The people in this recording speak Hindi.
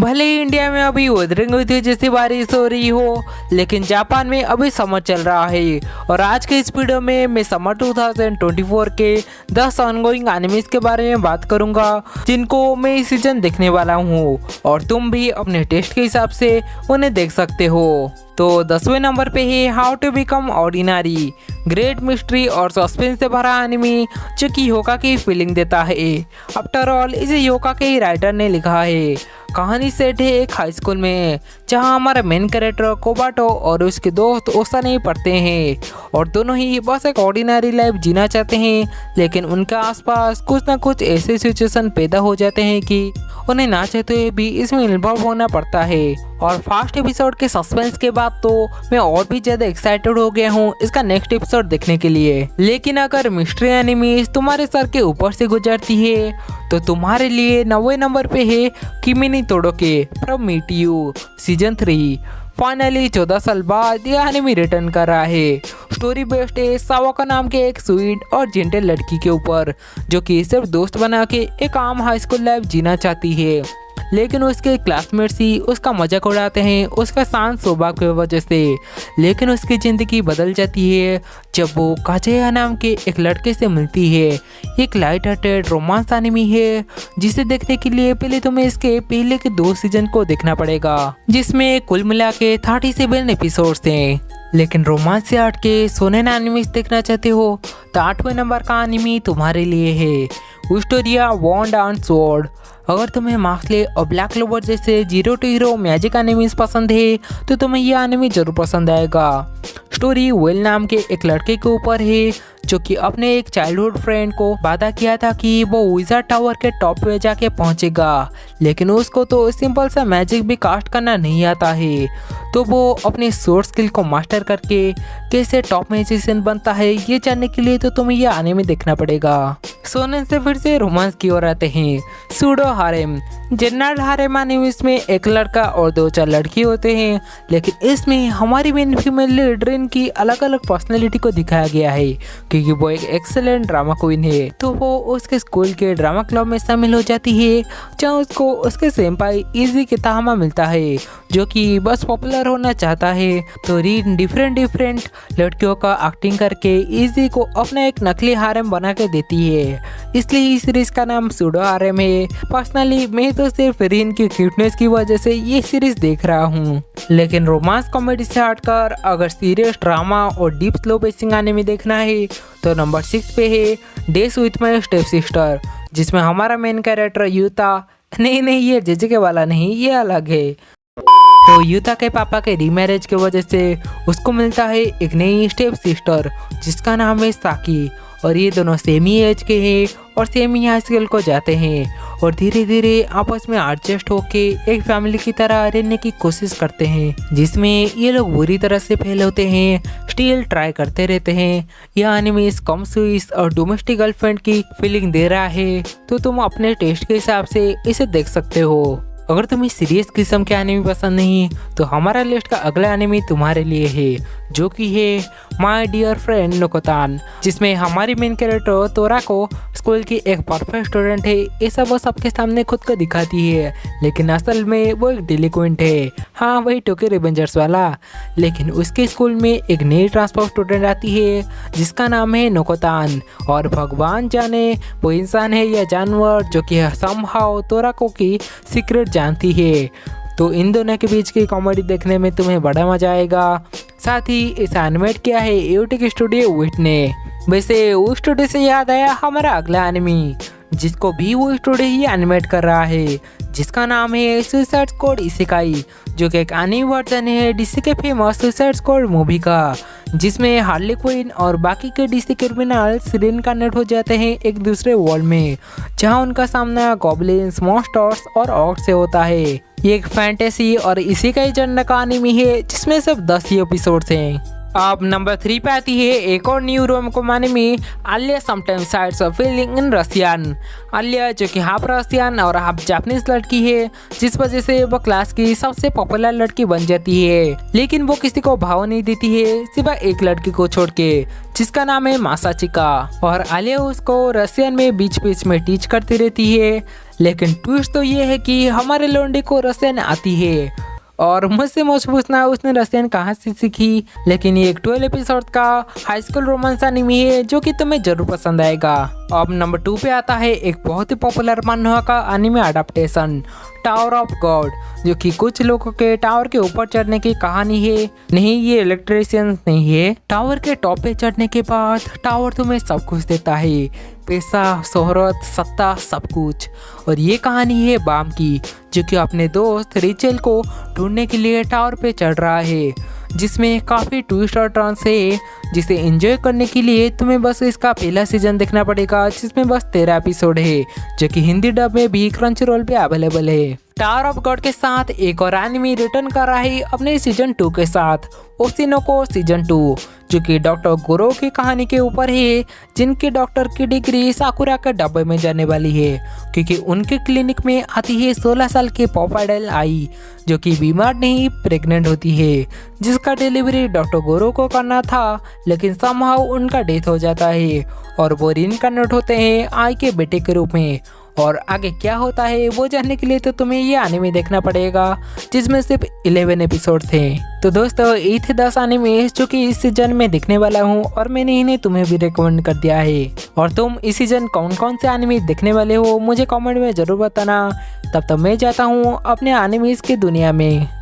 भले ही इंडिया में अभी उधर जैसी बारिश हो रही हो, लेकिन जापान में अभी समर चल रहा है। और आज के इस वीडियो में मैं समर 2024 के 10 ऑनगोइंग एनिमेस के बारे में बात करूंगा जिनको मैं इस सीजन देखने वाला हूं, और तुम भी अपने टेस्ट के हिसाब से उन्हें देख सकते हो। तो 10वें नंबर पे है how to become ordinary. Great mystery और सस्पेंस से भरा एनिमे जो कि योका की फीलिंग देता है। आफ्टर ऑल इसे योका के ही राइटर ने लिखा है। कहानी सेट है एक हाई स्कूल में जहां हमारा मेन कैरेक्टर कोबाटो और उसके दोस्त ओसाने पढ़ते हैं, और दोनों ही बस एक ऑर्डिनरी लाइफ जीना चाहते हैं। लेकिन उनके आसपास कुछ ना कुछ ऐसे सिचुएशन पैदा हो जाते हैं कि उन्हें ना चाहते हुए भी इसमें इन्वॉल्व होना पड़ता है। और फर्स्ट एपिसोड के सस्पेंस के बाद तो मैं और भी ज्यादा एक्साइटेड हो गया हूँ इसका नेक्स्ट एपिसोड देखने के लिए। लेकिन अगर मिस्ट्री एनिमेस तुम्हारे सर के ऊपर से गुजरती है तो तुम्हारे लिए 9वें नंबर पे है Kimi ni Todoke from me to you season 3। Finally 14 साल बाद यह एनिमे रिटर्न कर रहा है। स्टोरी बेस्ड है सावाका नाम के एक स्वीट और जेंटल लड़की के ऊपर जो कि सिर्फ दोस्त बना के एक आम हाई स्कूल लाइफ जीना चाहती है। लेकिन उसके क्लासमेट्स ही उसका मजाक उड़ाते हैं उसका शांत स्वभाव की वजह से। लेकिन उसकी ज़िंदगी बदल जाती है जब वो काजेया नाम के एक लड़के से मिलती है। एक लाइट हार्टेड रोमांस एनिमे है जिसे देखने के लिए पहले तुम्हें इसके पहले के 2 सीजन को देखना पड़ेगा, जिसमें कुल मिला के 37 एपिसोड्स हैं। लेकिन रोमांस से हट के सोनेन एनिमेस देखना चाहते हो तो 8वें नंबर का एनिमे तुम्हारे लिए है विस्टोरिया वॉन्ड एंड स्वॉर्ड। अगर तुम्हें मार्क्सले और ब्लैक क्लोवर जैसे zero to hero magic animes पसंद है तो तुम्हें यह एनिमे जरूर पसंद आएगा। स्टोरी वेल नाम के एक लड़के के ऊपर है जो कि अपने एक चाइल्डहुड फ्रेंड को वादा किया था कि वो विज़ार्ड टावर के टॉप पे जाके पहुंचेगा, लेकिन उसको तो सिंपल सा मैजिक भी कास्ट करना नहीं आता है। तो वो अपने सोर्स स्किल को मास्टर करके कैसे टॉप मैजिशियन बनता है ये जानने के लिए तो तुम्हें ये एनिमे देखना पड़ेगा। सोनेन से फिर से रोमांस की ओर आते हैं। सूडो हारेम। जनरल हारेम एनिमेस में एक लड़का और 2-4 लड़की होते हैं, लेकिन इसमें हमारी मेन फीमेल लीड रिन की अलग अलग पर्सनैलिटी को दिखाया गया है क्योंकि वो एक एक्सेलेंट ड्रामा क्वीन है। तो वो उसके स्कूल के ड्रामा क्लब में शामिल हो जाती है जहाँ उसको उसके सेंपाई इजी के ताहमा मिलता है जो कि बस पॉपुलर होना चाहता है। तो रिन डिफरेंट लड़कियों का एक्टिंग करके इजी को अपना एक नकली हारेम बना के देती है, इसलिए इस सीरीज का नाम सूडो हारेम है। पर्सनली मैं तो सिर्फ रिन की क्यूटनेस की वजह से ये सीरीज देख रहा हूँ। लेकिन रोमांस कॉमेडी से हटकर अगर सीरियस ड्रामा और डीप स्लो पेसिंग एनिमे देखना है तो नंबर 6 पे है days with my step sister, जिसमें हमारा मेन कैरेक्टर यूता नहीं ये जेजेके वाला नहीं, ये अलग है। तो यूता के पापा के रीमैरिज की वजह से उसको मिलता है एक नई स्टेप सिस्टर जिसका नाम है साकी, और ये दोनों सेम ही एज के हैं और सेम ही हाई स्कूल को जाते हैं और धीरे धीरे आपस में एडजस्ट होके एक फैमिली की तरह रहने की कोशिश करते हैं, जिसमें ये लोग बुरी तरह से फेल होते हैं, स्टिल ट्राई करते रहते हैं। यह एनिमे कम स्वीस और डोमेस्टिक गर्लफ्रेंड की फीलिंग दे रहा है, तो तुम अपने टेस्ट के हिसाब से इसे देख सकते हो। अगर तुम्हें सीरियस किस्म के एनिमे पसंद नहीं तो हमारा लिस्ट का अगला एनिमे तुम्हारे लिए है जो कि है माय डियर फ्रेंड नोकोतान, जिसमें हमारी मेन कैरेक्टर तोराको स्कूल की एक परफेक्ट स्टूडेंट है। ऐसा वो सबके सामने खुद को दिखाती है, लेकिन असल में वो एक डिलिक्वेंट है। हाँ, वही टोक्यो रिवेंजर्स वाला। लेकिन उसके स्कूल में एक नई ट्रांसफर स्टूडेंट आती है जिसका नाम है नोकोतान, और भगवान जाने वो इंसान है या जानवर जो कि समहाउ तोराको की सीक्रेट जानती है। तो इन दोनों के बीच की कॉमेडी देखने में तुम्हें बड़ा मजा आएगा। साथ ही इस एनिमेट किया है यूटिक स्टूडियो विट ने। वैसे वो स्टूडियो से याद आया हमारा अगला एनिमे जिसको भी वो स्टूडियो ही एनिमेट कर रहा है, जिसका नाम है सुसाइड स्क्वाड इसेकाई, जो कि एक एनिमे वर्जन है डीसी के फेमस सुसाइड स्क्वाड मूवी का, जिसमें हार्ली क्विन और बाकी के डीसी क्रिमिनल्स रीइनकार्नेट हो जाते हैं एक दूसरे वर्ल्ड में जहां उनका सामना गॉब्लिन्स, मॉन्स्टर्स और ऑर्क्स से होता है। ये एक फैंटेसी और इसेकाई जॉनर का एनिमे है जिसमें सिर्फ 10 ही एपिसोड्स हैं। अब नंबर 3 पे आती है एक और new rom-com anime Alia sometimes sides of feeling in Russian. Alia जो कि हाफ रशियन और हाफ जापानीज लड़की है, जिस वजह से वो क्लास की सबसे पॉपुलर लड़की बन जाती है, लेकिन वो किसी को भाव नहीं देती है सिवाय एक लड़की को छोड़ के जिसका नाम है मासाचिका, और आलिया उसको रशियन में बीच बीच में टीच करती रहती है। लेकिन ट्विस्ट तो ये है कि हमारे लौंडे को रसियन आती है और मुझसे मुझ पूछना उसने रसियन कहाँ से सीखी। लेकिन ये एक 12 एपिसोड का हाई स्कूल रोमांस एनिमे है जो कि तुम्हें जरूर पसंद आएगा। अब नंबर 2 पे आता है एक बहुत ही पॉपुलर मानवा का anime adaptation tower of God, जो कि कुछ लोगों के टावर के ऊपर चढ़ने की कहानी है। नहीं, ये इलेक्ट्रिशियन नहीं है। टावर के टॉप पे चढ़ने के बाद टावर तुम्हें सब कुछ देता है, पैसा, शोहरत, सत्ता, सब कुछ। और ये कहानी है बाम की, जो कि अपने दोस्त रिचेल को ढूंढने के लिए टावर पे चढ़ रहा है, जिसमें काफ़ी ट्विस्ट और टर्न्स है, जिसे एंजॉय करने के लिए तुम्हें बस इसका पहला सीजन देखना पड़ेगा, जिसमें बस 13 एपिसोड है, जो कि हिंदी डब में भी क्रंचरोल पे अवेलेबल है। टावर ऑफ गॉड के साथ एक और एनिमे रिटर्न कर रहा है अपने सीजन 2 के साथ, ओशिनोको सीजन 2, जो कि डॉक्टर गोरो की कहानी के ऊपर है, जिनके डॉक्टर की डिग्री साकुरा के डब्बे में जाने वाली है, क्योंकि उनके क्लिनिक में आती है 16 साल की पॉपाडेल आई, जो कि बीमार नहीं प्रेग्नेंट होती है, जिसका डिलीवरी डॉक्टर गोरो को करना था, लेकिन समहाउ उनका डेथ हो जाता है और वो रीइंकार्नेट होते हैं आई के बेटे के रूप में। और आगे क्या होता है वो जानने के लिए तो तुम्हें ये एनिमे देखना पड़ेगा, जिसमें सिर्फ 11 एपिसोड थे। तो दोस्तों, ये थे 10 एनिमे जो कि इस सीजन में देखने वाला हूँ और मैंने इन्हें तुम्हें भी रिकमेंड कर दिया है। और तुम इस सीजन कौन कौन से एनिमे देखने वाले हो मुझे कमेंट में ज़रूर बताना। तब तक मैं जाता हूँ अपने एनिमेज की दुनिया में।